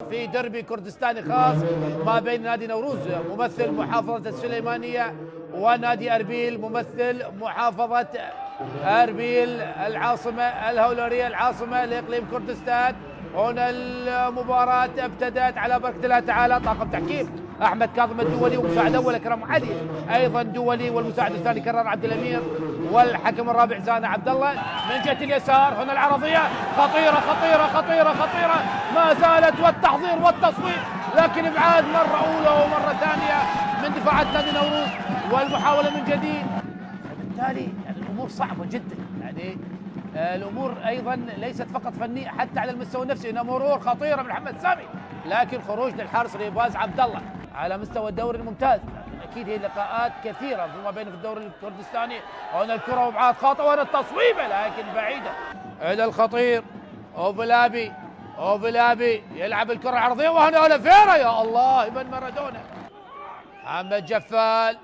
في دربي كردستاني خاص ما بين نادي نوروز ممثل محافظة السليمانية ونادي أربيل ممثل محافظة أربيل العاصمة الهولورية العاصمة لإقليم كردستان. هنا المباراة ابتدت على بركة الله تعالى. طاقم تحكيم أحمد كاظم الدولي ومساعد أول أكرم علي أيضا دولي، والمساعد الثاني كرار عبد الأمير، والحكم الرابع زانا عبد الله. من جهة اليسار هنا العرضية خطيرة خطيرة خطيرة خطيرة ما زالت، والتحضير والتصويب، لكن ابعاد مرة أولى ومرة ثانية من دفاعات نادي نوروز والمحاولة من جديد. وبالتالي يعني الأمور صعبة جدا، يعني الأمور أيضا ليست فقط فنية حتى على المستوى النفسي، إنها مرور خطيرة من محمد سامي، لكن خروج للحارس ريباز عبد الله على مستوى الدوري الممتاز. اكيد هي لقاءات كثيره فيما بين في الدوري الكردستاني. هنا الكره وابعاد خاطئه، وهنا التصويبه لكن بعيده الى الخطير اوفلابي يلعب الكره العرضيه، وهنا اوليفيرا يا الله ابن مارادونا. محمد جفال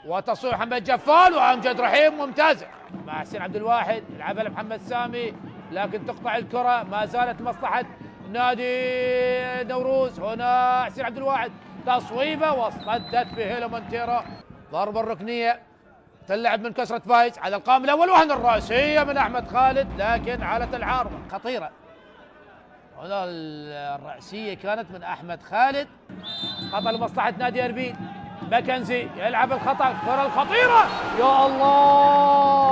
وتصويب محمد جفال وامجد رحيم ممتازه مع حسين عبد الواحد، يلعبها لمحمد سامي لكن تقطع الكره. ما زالت مصلحه نادي نوروز. هنا حسين عبد الواحد تصويبه واصطدت به هيلو مونتيرو. ضربه الركنيه تلعب من كسره بايز على القائم الاول، وهنا الراسيه من احمد خالد لكن عالت العارضه خطيره. هنا الراسيه كانت من احمد خالد، خطا لمصلحه نادي اربيل. ماكنزي يلعب الخطا، الكره الخطيره يا الله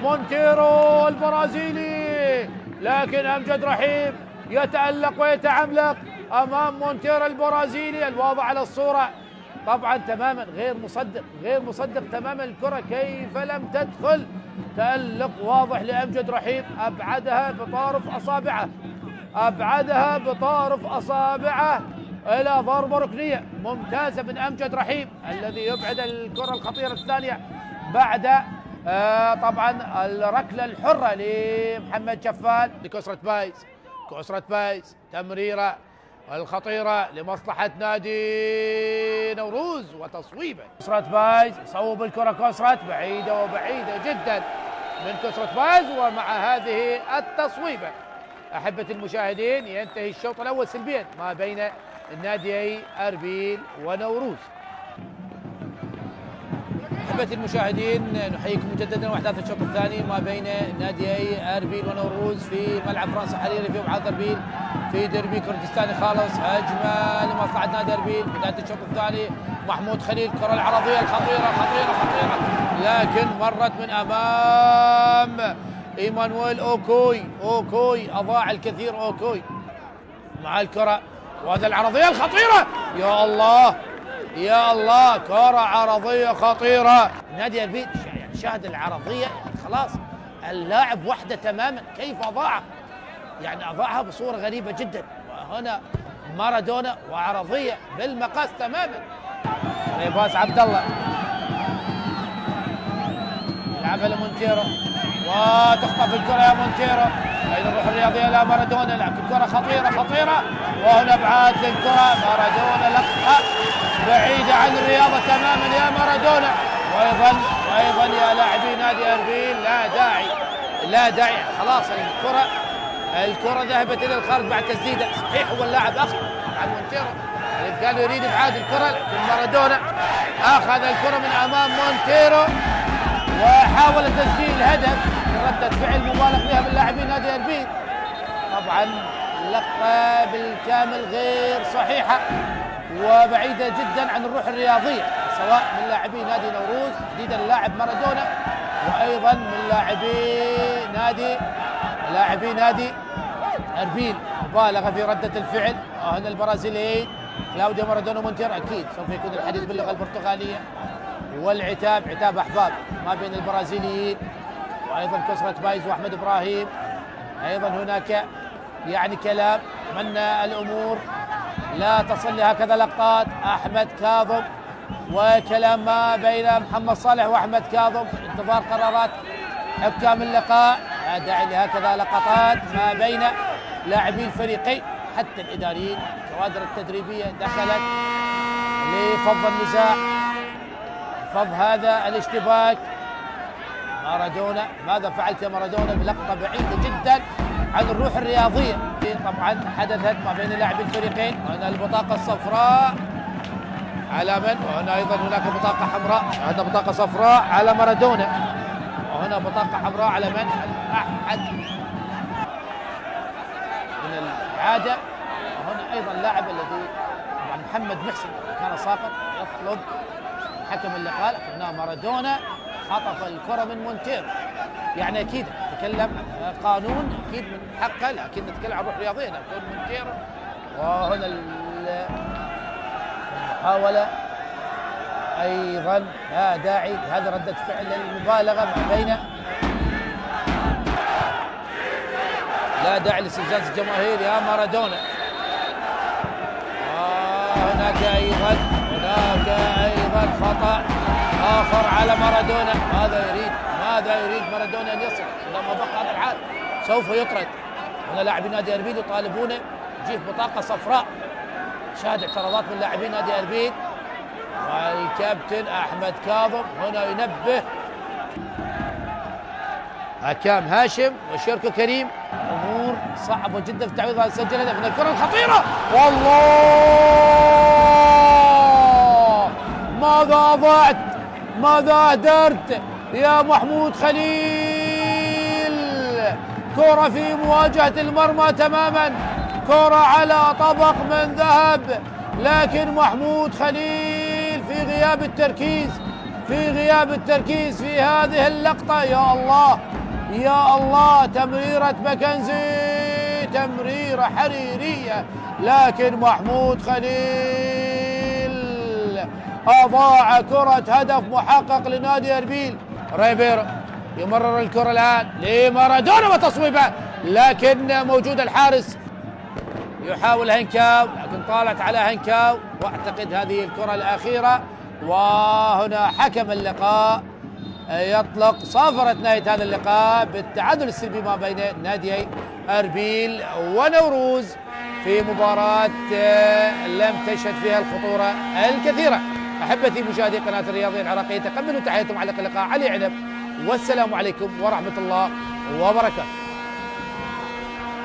مونتيرو البرازيلي، لكن امجد رحيم يتألق ويتعملق امام مونتيرو البرازيلي الواضح على الصوره. طبعا تماما غير مصدق تماما الكره كيف لم تدخل. تألق واضح لامجد رحيم، ابعدها بطارف اصابعه الى ضربه ركنيه ممتازه من امجد رحيم الذي يبعد الكره الخطيره الثانيه بعد طبعا الركله الحره لمحمد جفال لكسره بايز تمريره الخطيره لمصلحه نادي نوروز وتصويبه. كسره بايز يصوب الكره، كسره بعيده جدا من كسره بايز، ومع هذه التصويبه احبه المشاهدين ينتهي الشوط الاول سلبيا ما بين ناديي أربيل ونوروز. أحبة المشاهدين نحييكم مجددا واحداث الشوط الثاني ما بين ناديي أربيل ونوروز في ملعب فرنسا حريري في ابعاد أربيل في دربي كردستاني خالص. هجمة لمصلحة نادي أربيل بداية الشوط الثاني. محمود خليل الكرة العرضية الخطيرة خطيرة لكن مرت من أمام إيمانويل أوكوي أضاع الكثير أوكوي مع الكرة، وهذا العرضية الخطيرة يا الله كرة عرضية خطيرة. نادي أربيل يعني شاهد العرضية خلاص اللاعب وحده تماما، كيف أضاعها؟ يعني أضاعها بصورة غريبة جدا. وهنا مارادونا وعرضية بالمقاس تماما. ريباس عبد الله يلعبها لمونتيرو وتخطف الكرة يا مونتيرو، أين الروح الرياضية لا مارادونا، لكن كرة خطيرة وهنا ابعاد للكرة. مارادونا لقطة بعيدة عن الرياضة تماما يا مارادونا. وأيضا يا لاعبي نادي أربيل لا داعي خلاص الكرة ذهبت إلى الخارج بعد تسديدة. صحيح هو اللاعب أخطأ عن مونتيرو، كان يريد إبعاد الكرة لكن مارادونا أخذ الكرة من أمام مونتيرو وحاول تسجيل هدف. ردة فعل مبالغ بها من لاعبين نادي أربيل. طبعا لقطة بالكامل غير صحيحة وبعيدة جدا عن الروح الرياضية سواء من لاعبي نادي نوروز تحديدا اللاعب مارادونا وأيضا من لاعبي نادي أربيل. مبالغة في ردة الفعل. هنا البرازيليين كلاوديو مارادونا مونتيرو أكيد سوف يكون الحديث باللغة البرتغالية، عتاب أحباب ما بين البرازيليين. وأيضا كسرة بايز وأحمد إبراهيم. أيضا هناك يعني كلام، أتمنى الأمور لا تصل لهكذا لقطات. أحمد كاظم وكلام ما بين محمد صالح وأحمد كاظم، انتظار قرارات حكام اللقاء. لا داعي لهكذا لقطات ما بين لاعبي الفريقين، حتى الإداريين الكوادر التدريبية دخلت لفض النزاع، فض هذا الاشتباك. مارادونا ماذا فعلت يا مارادونا؟ بلقطة بعيدة جدا عن الروح الرياضية. طبعا حدثت ما بين لاعبي الفريقين. هنا البطاقة الصفراء على من؟ وهنا أيضا هناك بطاقة حمراء، هنا بطاقة صفراء على مارادونا، وهنا بطاقة حمراء على من؟ أحد من العادة. وهنا أيضا لاعب الذي طبعا محمد محسن كان ساقط يطلب حكم اللقاء، لكن هنا مارادونا خطف الكرة من مونتيرو. يعني أكيد نتكلم قانون أكيد من حقه، لكن نتكلم عن روح رياضية يكون مونتيرو. وهنا المحاولة أيضا لا داعي لهذه ردة فعل المبالغة ما بين، لا داعي لاستفزاز الجماهير يا مارادونا. هناك أيضا خطأ آخر على مارادونا. ماذا يريد مارادونا أن يصل؟ لما بقى هذا الحال سوف يطرد. هنا لاعبي نادي أربيل يطالبون يجيب بطاقة صفراء. شاهد اعتراضات من لاعبين نادي أربيل، والكابتن أحمد كاظم هنا ينبه حكام هاشم وشركه كريم. امور صعبه جدا في التعويض عن سجل هدف من الكره الخطيره. والله ماذا ضعت، ماذا اهدرت يا محمود خليل. كره في مواجهه المرمى تماما، كره على طبق من ذهب، لكن محمود خليل في غياب التركيز في هذه اللقطه. يا الله يا الله، تمريرة ماكنزي، تمريرة حريرية، لكن محمود خليل أضاع كرة هدف محقق لنادي أربيل. ريبيرو يمرر الكرة الآن لمارادونا وتصويبه، لكن موجود الحارس يحاول هنكاو، لكن طالت على هنكاو، واعتقد هذه الكرة الأخيرة. وهنا حكم اللقاء يطلق صافرة نهاية هذا اللقاء بالتعادل السلبي ما بين ناديي أربيل ونوروز في مباراة لم تشهد فيها الخطورة الكثيرة. أحبتي مشاهدي قناة الرياضية العراقية، تقبلوا تحياتي معلق اللقاء علي عنب، والسلام عليكم ورحمة الله وبركاته.